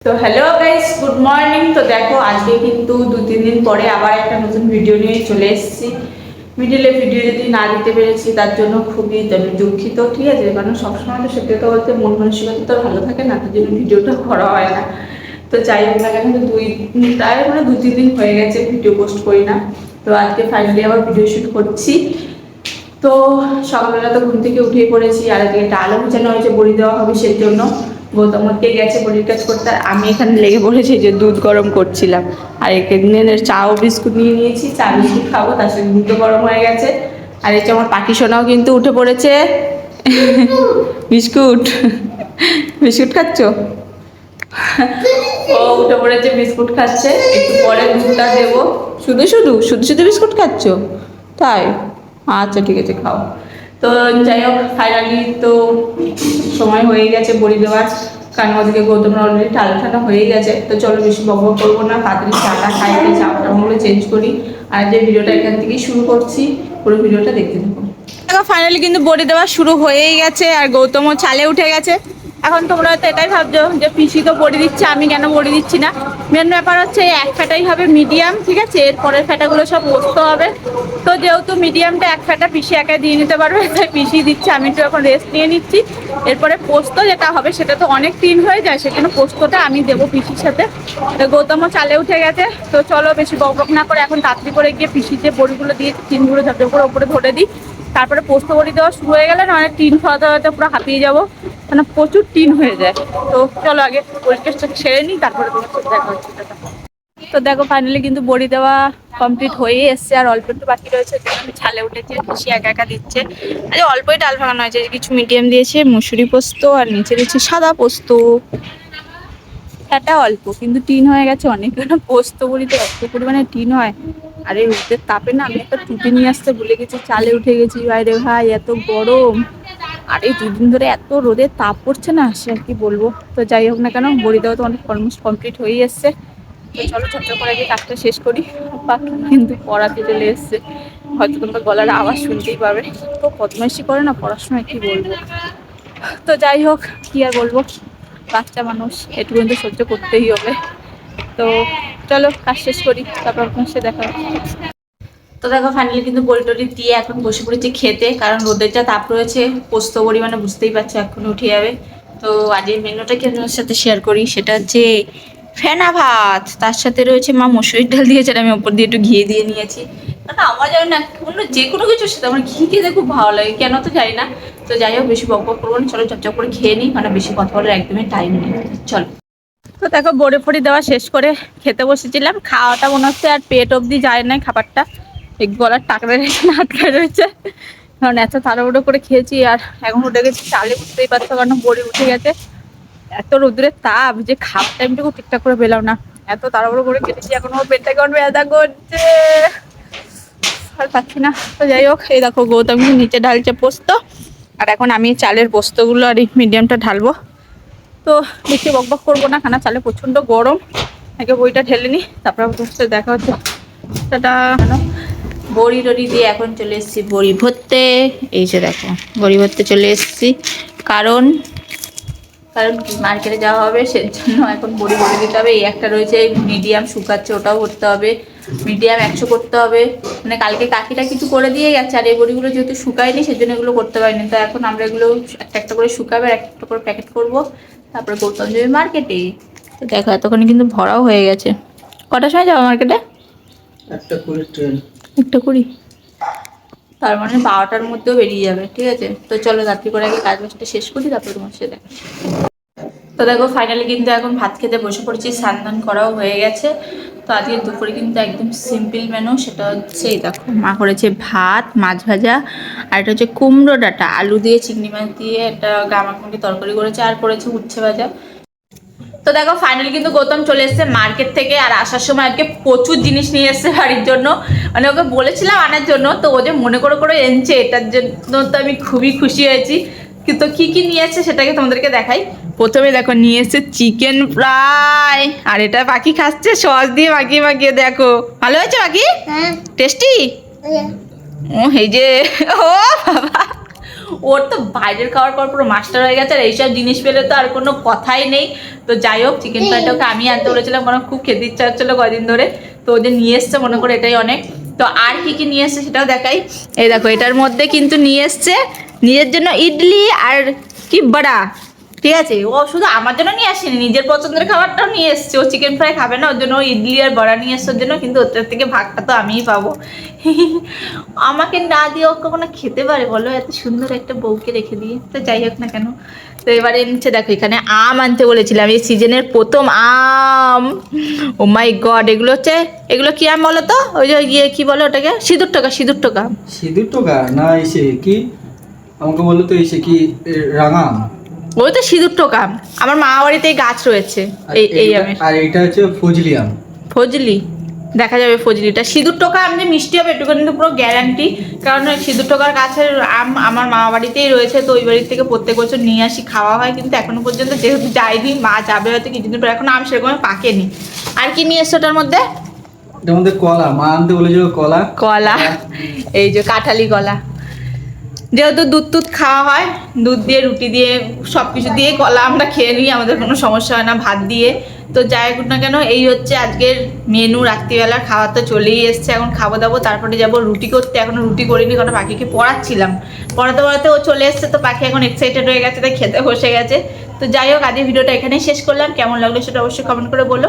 তো hello guys, good morning. তো দেখো আজকে কিন্তু 2-3 দিন পরে আবার একটা নতুন ভিডিও নিয়ে চলে এসেছি। ভিডিও যদি না দিতে পেরেছি তার জন্য খুবই আমি দুঃখিত, ঠিক আছে? কারণ সবসময় তো সত্যি কথা বলতে মন মানসিকতা তো ভালো থাকে না, তার জন্য ভিডিওটা করা হয় না। তো যাই হোক না কেন, প্রায় 2-3 দিন হয়ে গেছে ভিডিও পোস্ট করি না। তো আজকে ফাইনালি আবার ভিডিও শুট করছি। তো সকালবেলা তো ঘুম থেকে উঠেই পড়েছি, আর আজকে একটা আলু ভেজানো হয়েছে, বড়ি দেওয়া হবে সেই জন্য। গৌতমকে গেছে বড়ির কাজ করতে, আর আমি এখানে লেগে পড়েছি যে দুধ গরম করছিলাম। আর এখানে চা ও বিস্কুট নিয়ে নিয়েছি, চা বিস্কুট খাবো, তার সাথে দুধও গরম হয়ে গেছে। আর এই যে আমার পাখি সোনাও কিন্তু উঠে পড়েছে। বিস্কুট বিস্কুট খাচ্ছ? ও উঠে পড়েছে, বিস্কুট খাচ্ছে। একটু পরে দুধটা দেবো। শুধু শুধু শুধু শুধু বিস্কুট খাচ্ছ? তাই? আচ্ছা ঠিক আছে, খাও। তো যাই হোক, ফাইনালি তো সময় হয়ে গেছে বড়ি দেওয়ার, কারণ ওদিকে গৌতমরা অলরেডি ঠান্ডা হয়ে গেছে। তো চলো বেশি বক বক করবো না, তাড়াতাড়ি চাটা খাই, জামাটাগুলো চেঞ্জ করি। আর যে ভিডিওটা এখান থেকেই শুরু করছি, পুরো ভিডিওটা দেখতে থাকো। দেখো ফাইনালি কিন্তু বড়ি দেওয়া শুরু হয়েই গেছে, আর গৌতমও চালে উঠে গেছে। এখন তোমরা হয়তো এটাই ভাবছো যে পিসি তো বড়ি দিচ্ছে, আমি কেন বড়ি দিচ্ছি না। মেন ব্যাপার হচ্ছে এই এক ফ্যাটাই হবে মিডিয়াম, ঠিক আছে? এর পরের ফ্যাটাগুলো সব পোস্ত হবে। তো যেহেতু মিডিয়ামটা এক ফ্যাটা পিসি একাই দিয়ে নিতে পারবে, তাই পিসি দিচ্ছে, আমি তো এখন রেস্ট নিয়ে নিচ্ছি। এরপরে পোস্ত যেটা হবে সেটা তো অনেক টিন হয়ে যায়, সেজন্য পোস্তটা আমি দেবো পিসির সাথে। তো গৌতমও চালে উঠে গেছে। তো চলো বেশি বক বক না করে এখন তাড়াতাড়ি করে গিয়ে পিসির যে বড়িগুলো দিয়ে টিনগুলো ঝপঝপ করে ওপরে ধরে দিই। তারপরে পোস্ত বড়ি দেওয়া শুরু হয়ে গেলে না, অনেক টিন খাওয়াতে খাওয়াতে পুরো হাঁপিয়ে যাবো, মানে প্রচুর টিন হয়ে যায়। তো চলো আগে পরিষ্কারটা সেরে নিই, তারপরে তোমার সাথে দেখা হচ্ছে। তো দেখো ফাইনালি কিন্তু বড়ি দেওয়া কমপ্লিট হয়ে এসছে, আর অল্প একটু বাকি রয়েছে। আমি ছালে উঠেছি, খুশি একা একা দিচ্ছে। আরে অল্পই ডাল ভাঙানো হয়েছে, কিছু মিডিয়াম দিয়েছে, মুসুরি পোস্ত, আর নিচে দিচ্ছে সাদা পোস্ত। এটা অল্প কিন্তু টিন হয়ে গেছে অনেক, পোস্ত বড়িতে এত পরিমাণে টিন হয়। আরে রোদের তাপে না আমি একটা টুপি নিয়ে আসতে ভুলে গেছি, চালে উঠে গেছি বাইরে। ভাই এত গরম, আর এই 2 দিন ধরে এত রোদের তাপ পড়ছে না, সে আর কি বলবো। তো যাই হোক না কেন, বড়ি দেওয়া তো অনেক অলমোস্ট কমপ্লিট হয়ে এসছে। তো চলো ছোট্ট করে আগে কাজটা শেষ করি। পাখি কিন্তু পড়াতে চলে এসছে, হয়তো তোমরা গলার আওয়াজ শুনতেই পাবে। তো বদমাইশি করে না পড়াশোনায়, কি বলবো। তো যাই হোক, কি আর বলবো, বাচ্চা মানুষ একটু কিন্তু সহ্য করতেই হবে। তো চলো কাজ শেষ করি, তারপর আপনার সাথে দেখা হবে। তো দেখো ফাইনালি কিন্তু বড়ি টড়ি দিয়ে এখন বসে পড়েছি খেতে, কারণ রোদের যা তাপ রয়েছে। পোস্ত বড়ি মানে বুঝতেই পারছো এখন উঠে যাবে। তো আজকের মেনুটা কি আপনার সাথে শেয়ার করি, সেটা হচ্ছে ফেনা ভাত, তার সাথে রয়েছে মা মসুরির ডাল দিয়েছে, আমি ওপর দিয়ে একটু ঘি দিয়ে নিয়েছি। কারণ আমার জানি না, অন্য যে কোনো কিছুর সাথে আমার ঘি খেতে খুব ভালো লাগে, কেন তো জানি না। তো যাই হোক বেশি বক বক করবো না, চলো চপচপ করে খেয়ে নিই, কারণ বেশি কথা বলার একদমই টাইম নেই। চলো। তো দেখো বড়ি ফড়ি দেওয়া শেষ করে খেতে বসেছিলাম। খাওয়াটা মনে হচ্ছে আর পেট অবধি যায় না খাবারটা, এই গলার টাকরে রেখে আটকায় রয়েছে, কারণ এত তাড়াহুড়ো করে খেয়েছি। আর এখন উঠে গেছি চালে, বুঝতেই পারছো, কারণ বড়ি উঠে গেছে। এত রোদ্রের তাপ যে খাবার টাইমটুকু ঠিকঠাক করে পেলাম না, এত তাড়াহুড়ো করে খেতেছি। এখন আমার পেটটা কেমন ব্যথা করছে, আর পাচ্ছি না। তো যাই হোক, এই দেখো গৌতম নিচে ঢালছে পোস্ত, আর এখন আমি চালের পোস্তগুলো আর এই মিডিয়ামটা ঢালবো। তো বেশি বক বক করবো না, খানা চালে প্রচন্ড গরম। আগে বইটা ঢেলে নি, তারপর দেখা হচ্ছে। সেটা বড়ি টড়ি দিয়ে এখন চলে এসেছি বড়ি ভরতে। এই যে দেখো বড়ি ভরতে চলে এসেছি, কারণ কারণ মার্কেটে যাওয়া হবে, সেজন্য এখন বড়ি ভরে দিতে হবে। এই একটা রয়েছে মিডিয়াম শুকাচ্ছে, ওটাও করতে হবে। মিডিয়াম 100 করতে হবে, মানে কালকে কাকিটা কিছু করে দিয়ে গেছে, আর এই বড়িগুলো যেহেতু শুকায়নি সেজন্য এগুলো করতে পারিনি। তো এখন আমরা এগুলো একটা একটা করে শুকাবে, আর একটা করে প্যাকেট করবো, তারপরে গৌতম যাবে মার্কেটে। তো দেখো এতক্ষণে কিন্তু ভরাও হয়ে গেছে। কটার সময় যাবো মার্কেটে? 1:20 ট্রেন। 1:20, তার মানে 12টার মধ্যেও বেরিয়ে যাবে, ঠিক আছে? তো চলো রাত্রি করে আগে কাজ বাজটা শেষ করি, তারপরে তোমার সাথে দেখা। তো দেখো ফাইনালি কিন্তু এখন ভাত খেতে বসে পড়েছি, স্নান করাও হয়ে গেছে। তো আজকে দুপুরে কিন্তু একদম সিম্পল মেনু, সেটা হচ্ছে এই দেখো মা করেছে ভাত, মাছ ভাজা, আর এটা হচ্ছে কুমড়ো ডাঁটা আলু দিয়ে চিংড়ি মাছ দিয়ে একটা গামাখুন্ডি তরকারি করেছে, আর করেছে উচ্ছে ভাজা। তো দেখো ফাইনালি কিন্তু গৌতম চলে এসেছে মার্কেট থেকে, আর আসার সময় আজকে প্রচুর জিনিস নিয়ে এসেছে বাড়ির জন্য। মানে ওকে বলেছিলাম আনার জন্য, তো ও যে মনে করে করে এনেছে, এটার জন্য তো আমি খুবই খুশি হয়েছি। কিন্তু কি কি নিয়ে এসেছে সেটাকে তোমাদেরকে দেখাই। প্রথমে দেখো নিয়ে এসেছে চিকেন ফ্রাই, আর এটা বাকি খাচ্ছে সস দিয়ে মাখিয়ে মাখিয়ে। দেখো ভালো হয়েছে বাকি, টেস্টি। ও এই যে, ও বাবা, ওর তো বাইরের খাওয়ার পর পুরো মাস্টার হয়ে গেছে, আর এইসব জিনিস পেলে তো আর কোনো কথাই নেই। তো যাই হোক, চিকেন ফ্রাইটা ওকে আমি আনতে বলেছিলাম, কারণ খুব খেতে ইচ্ছা হচ্ছিলো কদিন ধরে। তো ও যে নিয়ে এসছে, মনে করে এটাই অনেক। তো আর কি কি নিয়ে এসছে সেটাও দেখাই। এই দেখো, এটার মধ্যে কিন্তু নিয়ে এসছে নিজের জন্য ইডলি আর কি বড়া। ঠিক আছে, ও শুধু আমার জন্য নিয়ে আসেনি, নিজের পছন্দের খাবারটাও নিয়ে এসছে। ও চিকেন ফ্রাই খাবে না, ওর জন্য ও ইডলি আর বড়া নিয়ে এসছে ওর জন্য, কিন্তু ওটার থেকে ভাগটা তো আমিই পাবো। আমাকে না দিয়ে ও কখনো খেতে পারে বলো, এত সুন্দর একটা বউকে রেখে দিয়ে। তো যাই হোক না কেন, তো এবারে নিচ্ছে দেখো, এখানে আম আনতে বলেছিলাম, এই সিজনের প্রথম আম। ও মাই গড, এগুলো হচ্ছে, এগুলো কি আম বলো তো? ওই যে ইয়ে কি বলো ওটাকে, সিঁদুর টোকা, সিঁদুর টোকা। সিঁদুর টোকা না, এসে কি আমাকে বললো তো, এসে কি রাঙা আম। ওই তো সিঁদুর টোকা আম। আমার মা বাড়িতে এই গাছ রয়েছে এই আমের। আর এটা হচ্ছে ফজলি আম। ফজলি, দেখা যাবে ফজলিটা। সিঁদুর টোকা আম যে মিষ্টি হবে এটুকু কিন্তু পুরো গ্যারান্টি, কারণ ওই সিঁদুর টোকার গাছের আম আমার মামা বাড়িতেই রয়েছে। তো ওই বাড়ির থেকে প্রত্যেক বছর নিয়ে আসি, খাওয়া হয়, কিন্তু এখনো পর্যন্ত যেহেতু যাইনি, মা যাবে হয়তো কিছুদিন পর, এখন আম সেরকম পাকেনি। আর কি নিয়ে এসছো ওটার মধ্যে? এটার মধ্যে কলা, মা আনতে বলেছিল কলা। কলা, এই যে কাঁঠালি কলা। যেহেতু দুধ টুধ খাওয়া হয়, দুধ দিয়ে রুটি দিয়ে সব কিছু দিয়ে কলা আমরা খেয়ে নিই, আমাদের কোনো সমস্যা হয় না ভাত দিয়ে। তো যাই হোক না কেন, এই হচ্ছে আজকের মেনু। রাত্রিবেলার খাওয়া তো চলেই এসছে, এখন খাবো দাবো, তারপরে যাবো রুটি করতে। এখনো রুটি করিনি, কারণ পাখিকে পড়াচ্ছিলাম, পড়াতে পড়াতে ও চলে এসছে। তো পাখি এখন এক্সাইটেড হয়ে গেছে, তাই খেতে বসে গেছে। তো যাই হোক, আজকের ভিডিওটা এখানেই শেষ করলাম। কেমন লাগলো সেটা অবশ্যই কমেন্ট করে বলো।